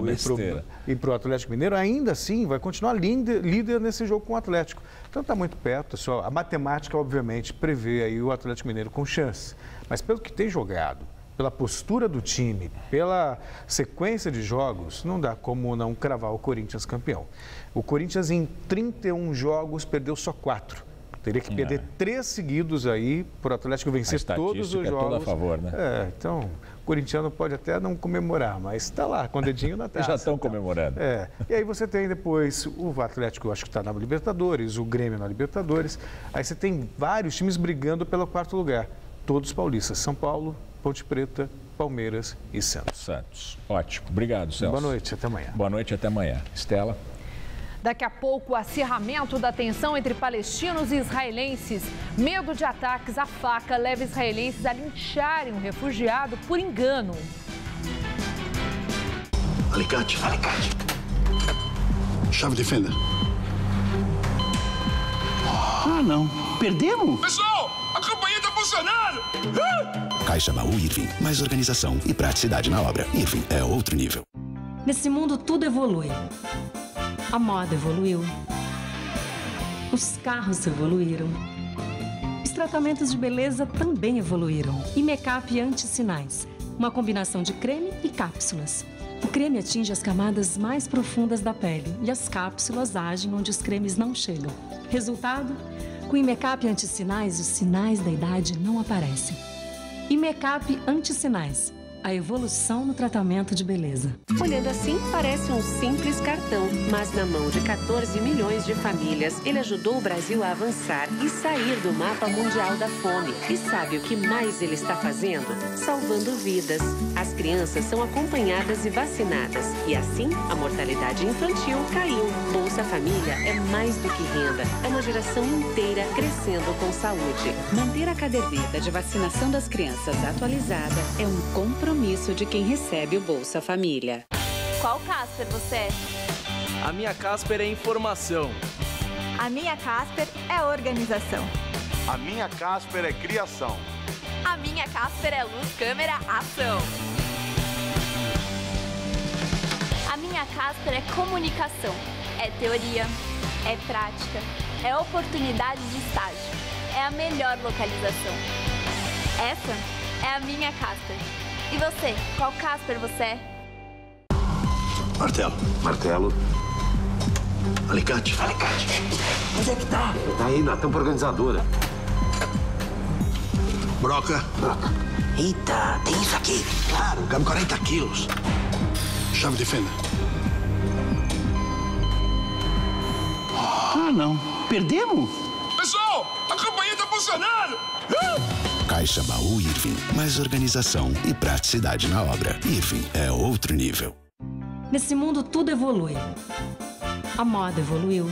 e para o Atlético Mineiro, ainda assim vai continuar líder nesse jogo com o Atlético. Então está muito perto, só a matemática, obviamente, prevê aí o Atlético Mineiro com chance. Mas pelo que tem jogado, pela postura do time, pela sequência de jogos, não dá como não cravar o Corinthians campeão. O Corinthians, em 31 jogos, perdeu só 4. Teria que perder 3 seguidos aí para o Atlético vencer todos os jogos. É toda a favor, né? Então, o corintiano pode até não comemorar, mas está lá, com o dedinho na taça. Já estão comemorando. E aí você tem depois o Atlético, acho que está na Libertadores, o Grêmio na Libertadores. Aí você tem vários times brigando pelo 4º lugar. Todos paulistas. São Paulo, Ponte Preta, Palmeiras e Santos. Ótimo. Obrigado, Celso. Boa noite, até amanhã. Boa noite, até amanhã. Estela. Daqui a pouco, o acirramento da tensão entre palestinos e israelenses. Medo de ataques à faca leva israelenses a lincharem um refugiado por engano. Alicate. Chave de fenda. Ah, não. Perdemos? Pessoal, a campanha tá funcionando! Caixa Baú Irving. Mais organização e praticidade na obra. Irving é outro nível. Nesse mundo, tudo evolui. A moda evoluiu. Os carros evoluíram. Os tratamentos de beleza também evoluíram. E make-up anti-sinais. Uma combinação de creme e cápsulas. O creme atinge as camadas mais profundas da pele e as cápsulas agem onde os cremes não chegam. Resultado? Com o make-up anti-sinais, os sinais da idade não aparecem. E make-up anti-sinais. A evolução no tratamento de beleza. Olhando assim, parece um simples cartão, mas na mão de 14 milhões de famílias, ele ajudou o Brasil a avançar e sair do mapa mundial da fome. E sabe o que mais ele está fazendo? Salvando vidas. As crianças são acompanhadas e vacinadas. E assim, a mortalidade infantil caiu. Bolsa Família é mais do que renda. É uma geração inteira crescendo com saúde. Manter a caderneta de vacinação das crianças atualizada é um compromisso de quem recebe o Bolsa Família. Qual Casper você é? A minha Casper é informação. A minha Casper é organização. A minha Casper é criação. A minha Casper é luz, câmera, ação. A minha Casper é comunicação. É teoria, é prática, é oportunidade de estágio. É a melhor localização. Essa é a minha Casper. E você, qual Casper você é? Martelo. Alicate. Onde é que tá? Tá aí na tampa organizadora. Broca. Eita, tem isso aqui. Claro, cabe 40 quilos. Chave de fenda. Ah, não. Perdemos? Pessoal, a campanha tá funcionando! Caixa Baú Irving. Mais organização e praticidade na obra. Irving é outro nível. Nesse mundo, tudo evolui. A moda evoluiu.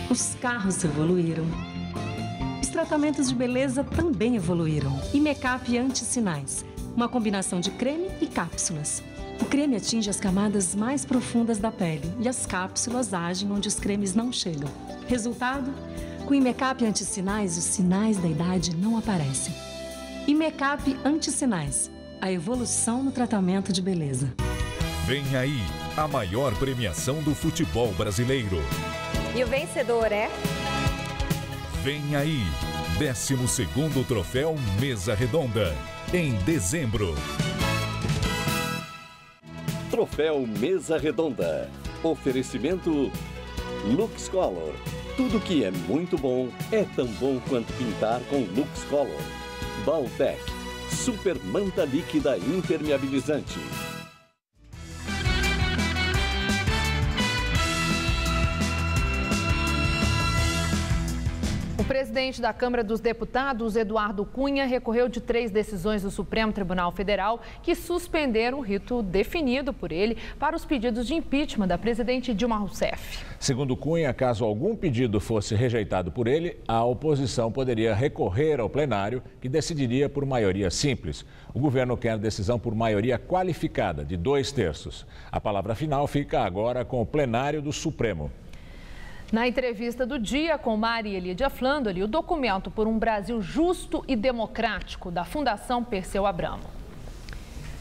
Os carros evoluíram. Os tratamentos de beleza também evoluíram. E make-up anti-sinais. Uma combinação de creme e cápsulas. O creme atinge as camadas mais profundas da pele e as cápsulas agem onde os cremes não chegam. Resultado? Com o make-up anti-sinais, os sinais da idade não aparecem. E make-up anti-sinais. A evolução no tratamento de beleza. Vem aí a maior premiação do futebol brasileiro. E o vencedor é? Vem aí, 12º Troféu Mesa Redonda, em dezembro. Troféu Mesa Redonda. Oferecimento Lux Color. Tudo que é muito bom é tão bom quanto pintar com Lux Color. Baltec. Super manta líquida impermeabilizante. O presidente da Câmara dos Deputados, Eduardo Cunha, recorreu de 3 decisões do Supremo Tribunal Federal que suspenderam o rito definido por ele para os pedidos de impeachment da presidente Dilma Rousseff. Segundo Cunha, caso algum pedido fosse rejeitado por ele, a oposição poderia recorrer ao plenário, que decidiria por maioria simples. O governo quer decisão por maioria qualificada, de 2/3. A palavra final fica agora com o plenário do Supremo. Na entrevista do dia com Maria Lídia Flandoli, o documento por um Brasil justo e democrático da Fundação Perseu Abramo.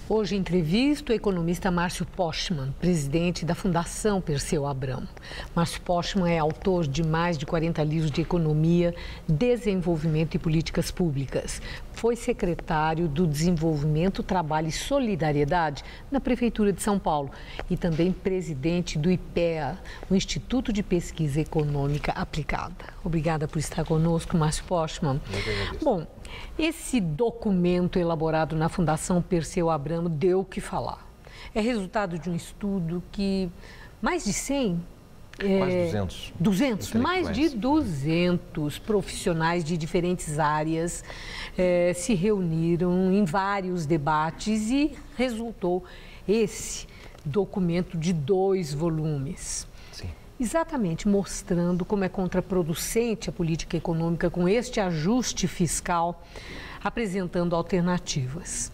Hoje entrevisto o economista Márcio Postman, presidente da Fundação Perseu Abramo. Márcio Postman é autor de mais de 40 livros de economia, desenvolvimento e políticas públicas. Foi secretário do Desenvolvimento, Trabalho e Solidariedade na Prefeitura de São Paulo e também presidente do IPEA, o Instituto de Pesquisa Econômica Aplicada. Obrigada por estar conosco, Márcio Postman. Bom, esse documento elaborado na Fundação Perseu Abramo deu o que falar. É resultado de um estudo que mais de 100... Quase 200. Mais de 200 profissionais de diferentes áreas se reuniram em vários debates e resultou esse documento de 2 volumes. Sim. Exatamente mostrando como é contraproducente a política econômica com este ajuste fiscal, apresentando alternativas.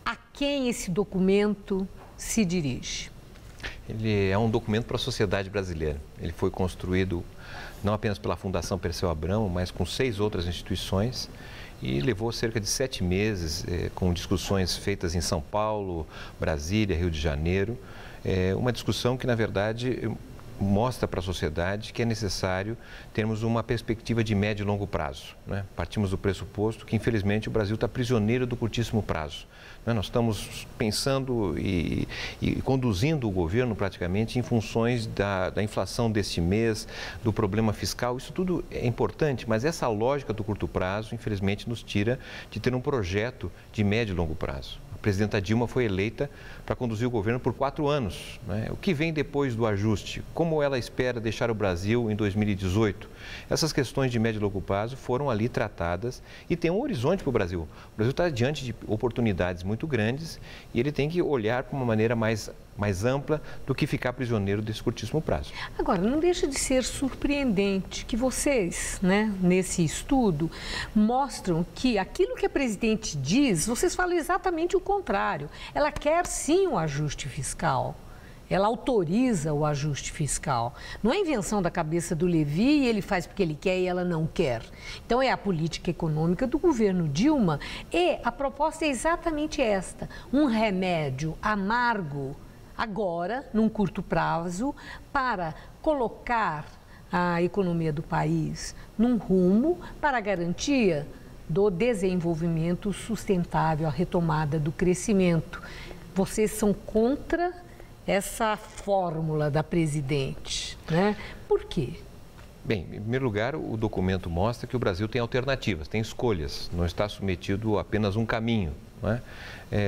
A quem esse documento se dirige? Ele é um documento para a sociedade brasileira. Ele foi construído não apenas pela Fundação Perseu Abramo, mas com 6 outras instituições e levou cerca de 7 meses com discussões feitas em São Paulo, Brasília, Rio de Janeiro. Uma discussão que, na verdade, mostra para a sociedade que é necessário termos uma perspectiva de médio e longo prazo, né? Partimos do pressuposto que, infelizmente, o Brasil está prisioneiro do curtíssimo prazo. Nós estamos pensando e conduzindo o governo praticamente em funções da inflação deste mês, do problema fiscal. Isso tudo é importante, mas essa lógica do curto prazo, infelizmente, nos tira de ter um projeto de médio e longo prazo. A presidenta Dilma foi eleita para conduzir o governo por 4 anos, né? O que vem depois do ajuste? Como ela espera deixar o Brasil em 2018? Essas questões de médio e longo prazo foram ali tratadas e tem um horizonte para o Brasil. O Brasil está diante de oportunidades muito grandes e ele tem que olhar para uma maneira mais ampla do que ficar prisioneiro desse curtíssimo prazo. Agora, não deixa de ser surpreendente que vocês, né, nesse estudo, mostram que aquilo que a presidente diz, vocês falam exatamente o contrário. Ela quer sim o ajuste fiscal. Ela autoriza o ajuste fiscal. Não é invenção da cabeça do Levi e ele faz porque ele quer e ela não quer. Então, é a política econômica do governo Dilma e a proposta é exatamente esta. Um remédio amargo, agora, num curto prazo, para colocar a economia do país num rumo para a garantia do desenvolvimento sustentável, a retomada do crescimento. Vocês são contra essa fórmula da presidente, né? Por quê? Bem, em primeiro lugar, o documento mostra que o Brasil tem alternativas, tem escolhas, não está submetido a apenas um caminho, né?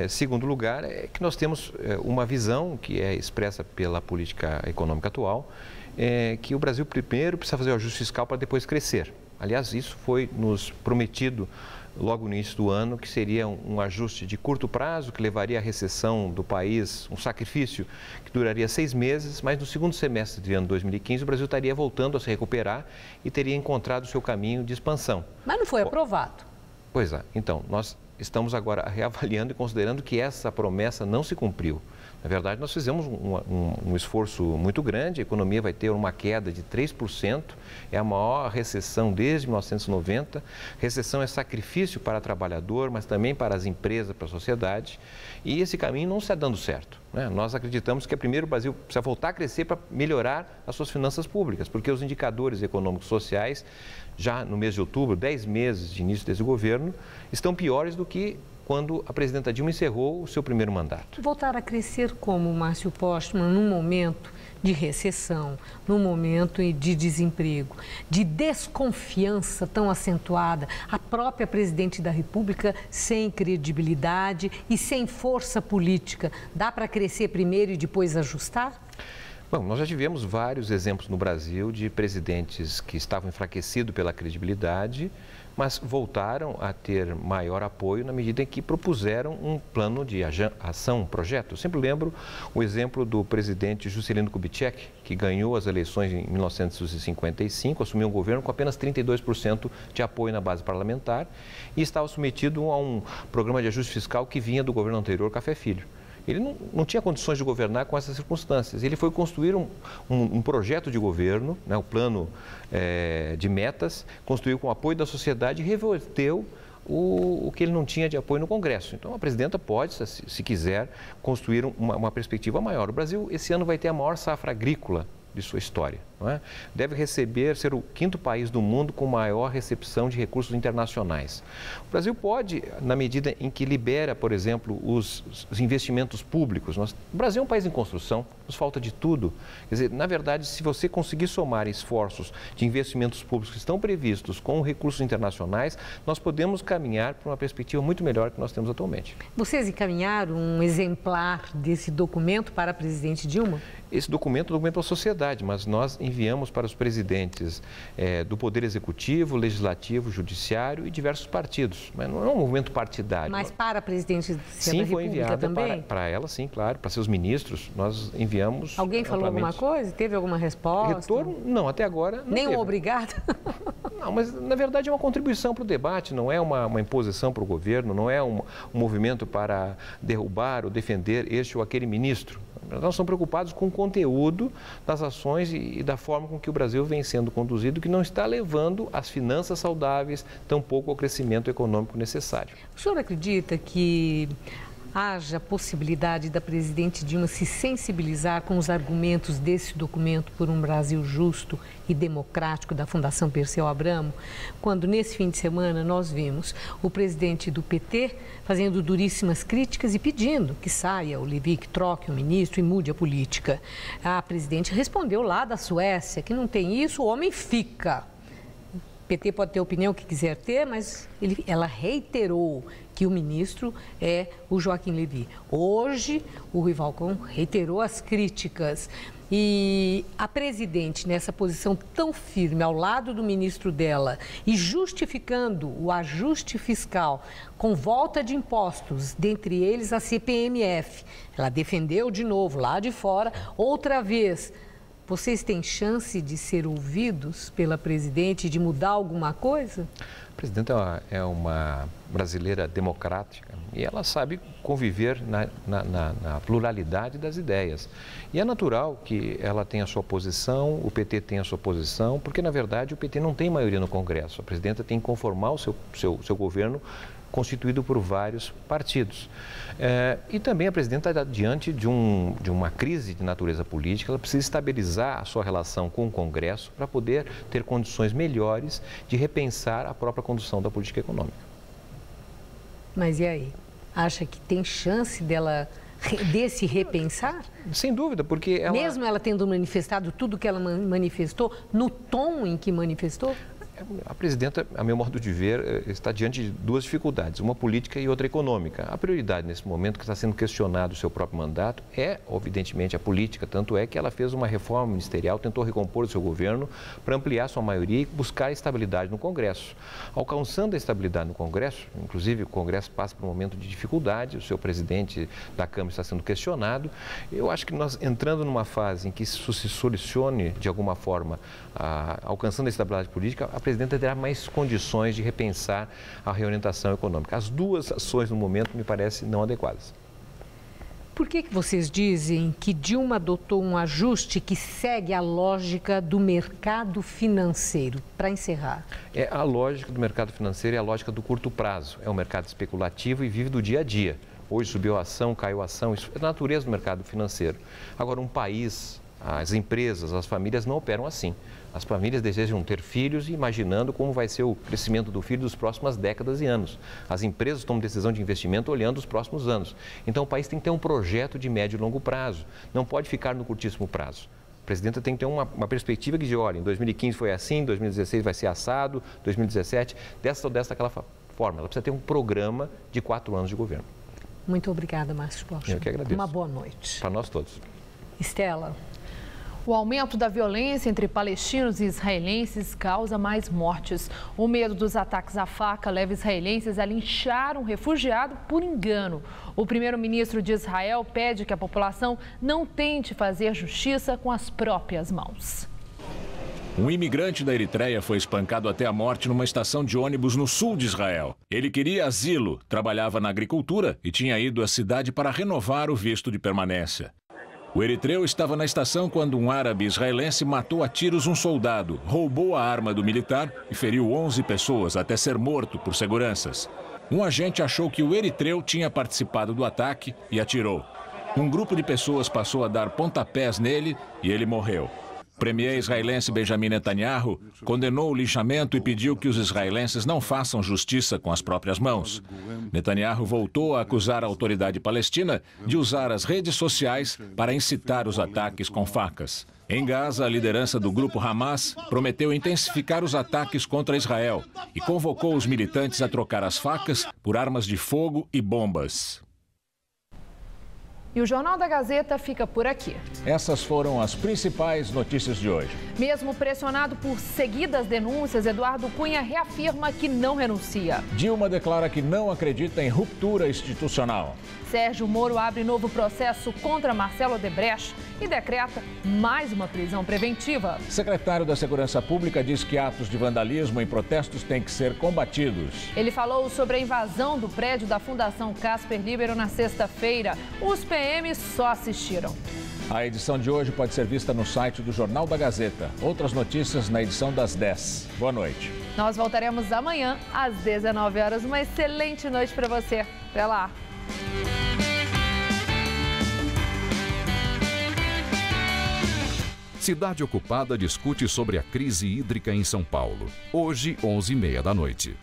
Segundo lugar, é que nós temos uma visão que é expressa pela política econômica atual, que o Brasil primeiro precisa fazer o ajuste fiscal para depois crescer. Aliás, isso foi nos prometido logo no início do ano, que seria um ajuste de curto prazo, que levaria à recessão do país, um sacrifício que duraria 6 meses, mas no segundo semestre de ano 2015 o Brasil estaria voltando a se recuperar e teria encontrado o seu caminho de expansão. Mas não foi aprovado. Pois é, então, nós estamos agora reavaliando e considerando que essa promessa não se cumpriu. Na verdade, nós fizemos um esforço muito grande, a economia vai ter uma queda de 3%, é a maior recessão desde 1990. Recessão é sacrifício para o trabalhador, mas também para as empresas, para a sociedade, e esse caminho não está dando certo, né? Nós acreditamos que primeiro o Brasil precisa voltar a crescer para melhorar as suas finanças públicas, porque os indicadores econômicos e sociais, já no mês de outubro, 10 meses de início desse governo, estão piores do que quando a presidenta Dilma encerrou o seu primeiro mandato. Voltar a crescer como, Márcio Postman, num momento de recessão, num momento de desemprego, de desconfiança tão acentuada, a própria presidente da República sem credibilidade e sem força política, dá para crescer primeiro e depois ajustar? Bom, nós já tivemos vários exemplos no Brasil de presidentes que estavam enfraquecidos pela credibilidade, mas voltaram a ter maior apoio na medida em que propuseram um plano de ação, um projeto. Eu sempre lembro o exemplo do presidente Juscelino Kubitschek, que ganhou as eleições em 1955, assumiu um governo com apenas 32% de apoio na base parlamentar e estava submetido a um programa de ajuste fiscal que vinha do governo anterior, Café Filho. Ele não tinha condições de governar com essas circunstâncias. Ele foi construir um projeto de governo, né, o plano de metas, construiu com o apoio da sociedade e reverteu o que ele não tinha de apoio no Congresso. Então, a presidenta pode, se quiser, construir uma perspectiva maior. O Brasil, esse ano, vai ter a maior safra agrícola de sua história. Não é? Deve ser o 5º país do mundo com maior recepção de recursos internacionais. O Brasil pode, na medida em que libera, por exemplo, os investimentos públicos. O Brasil é um país em construção, nos falta de tudo. Quer dizer, na verdade, se você conseguir somar esforços de investimentos públicos que estão previstos com recursos internacionais, nós podemos caminhar para uma perspectiva muito melhor que nós temos atualmente. Vocês encaminharam um exemplar desse documento para a presidente Dilma? Esse documento é um documento para a sociedade, mas nós enviamos para os presidentes do Poder Executivo, Legislativo, Judiciário e diversos partidos. Mas não é um movimento partidário. Mas para a presidente da sim, República foi enviado também? Para ela, sim, claro. Para seus ministros, nós enviamos. Alguém falou alguma coisa? Teve alguma resposta? Retorno? Não, até agora não Nem teve. um obrigado? Não, mas na verdade é uma contribuição para o debate, não é uma imposição para o governo, não é um movimento para derrubar ou defender este ou aquele ministro. Nós estamos preocupados com o conteúdo das ações e da forma com que o Brasil vem sendo conduzido, que não está levando às finanças saudáveis, tampouco ao crescimento econômico necessário. O senhor acredita que haja possibilidade da presidente Dilma se sensibilizar com os argumentos desse documento por um Brasil justo e democrático da Fundação Perseu Abramo, quando nesse fim de semana nós vimos o presidente do PT fazendo duríssimas críticas e pedindo que saia o Lévy, que troque o ministro e mude a política. A presidente respondeu lá da Suécia que não tem isso, o homem fica. O PT pode ter a opinião que quiser ter, mas ela reiterou que o ministro é o Joaquim Lévy. Hoje, o Rui Falcão reiterou as críticas. E a presidente, nessa posição tão firme ao lado do ministro dela e justificando o ajuste fiscal com volta de impostos, dentre eles a CPMF, ela defendeu de novo lá de fora, outra vez. Vocês têm chance de ser ouvidos pela presidente, de mudar alguma coisa? A presidenta é uma brasileira democrática e ela sabe conviver na pluralidade das ideias. E é natural que ela tenha a sua posição, o PT tenha a sua posição, porque, na verdade, o PT não tem maioria no Congresso. A presidenta tem que conformar o seu governo constituído por vários partidos. E também a presidenta está diante de uma crise de natureza política, ela precisa estabilizar a sua relação com o Congresso para poder ter condições melhores de repensar a própria condução da política econômica. Mas e aí? Acha que tem chance desse repensar? Sem dúvida, porque ela... Mesmo ela tendo manifestado tudo que ela manifestou, no tom em que manifestou? A presidenta, a meu modo de ver, está diante de duas dificuldades, uma política e outra econômica. A prioridade nesse momento que está sendo questionado o seu próprio mandato é, evidentemente, a política, tanto é que ela fez uma reforma ministerial, tentou recompor o seu governo para ampliar sua maioria e buscar estabilidade no Congresso. Alcançando a estabilidade no Congresso, inclusive o Congresso passa por um momento de dificuldade, o seu presidente da Câmara está sendo questionado. Eu acho que nós, entrando numa fase em que isso se solucione de alguma forma, alcançando a estabilidade política, a presidenta terá mais condições de repensar a reorientação econômica. As duas ações, no momento, me parecem não adequadas. Por que vocês dizem que Dilma adotou um ajuste que segue a lógica do mercado financeiro? Para encerrar. A lógica do mercado financeiro é a lógica do curto prazo. É um mercado especulativo e vive do dia a dia. Hoje subiu a ação, caiu a ação. Isso é a natureza do mercado financeiro. Agora, um país, as empresas, as famílias não operam assim. As famílias desejam ter filhos imaginando como vai ser o crescimento do filho nas próximas décadas e anos. As empresas tomam decisão de investimento olhando os próximos anos. Então, o país tem que ter um projeto de médio e longo prazo. Não pode ficar no curtíssimo prazo. A presidenta tem que ter uma perspectiva que diz, olha, em 2015 foi assim, 2016 vai ser assado, 2017, dessa ou daquela forma. Ela precisa ter um programa de 4 anos de governo. Muito obrigada, Márcio Bosch. Eu que agradeço. Uma boa noite. Para nós todos. Estela. O aumento da violência entre palestinos e israelenses causa mais mortes. O medo dos ataques à faca leva israelenses a linchar um refugiado por engano. O primeiro-ministro de Israel pede que a população não tente fazer justiça com as próprias mãos. Um imigrante da Eritreia foi espancado até a morte numa estação de ônibus no sul de Israel. Ele queria asilo, trabalhava na agricultura e tinha ido à cidade para renovar o visto de permanência. O eritreu estava na estação quando um árabe israelense matou a tiros um soldado, roubou a arma do militar e feriu 11 pessoas até ser morto por seguranças. Um agente achou que o eritreu tinha participado do ataque e atirou. Um grupo de pessoas passou a dar pontapés nele e ele morreu. O premier israelense Benjamin Netanyahu condenou o linchamento e pediu que os israelenses não façam justiça com as próprias mãos. Netanyahu voltou a acusar a autoridade palestina de usar as redes sociais para incitar os ataques com facas. Em Gaza, a liderança do grupo Hamas prometeu intensificar os ataques contra Israel e convocou os militantes a trocar as facas por armas de fogo e bombas. E o Jornal da Gazeta fica por aqui. Essas foram as principais notícias de hoje. Mesmo pressionado por seguidas denúncias, Eduardo Cunha reafirma que não renuncia. Dilma declara que não acredita em ruptura institucional. Sérgio Moro abre novo processo contra Marcelo Odebrecht e decreta mais uma prisão preventiva. Secretário da Segurança Pública diz que atos de vandalismo em protestos têm que ser combatidos. Ele falou sobre a invasão do prédio da Fundação Casper Libero na sexta-feira. Os PMs só assistiram. A edição de hoje pode ser vista no site do Jornal da Gazeta. Outras notícias na edição das 10. Boa noite. Nós voltaremos amanhã às 19 horas. Uma excelente noite para você. Até lá. Cidade Ocupada discute sobre a crise hídrica em São Paulo. Hoje, 11h30 da noite.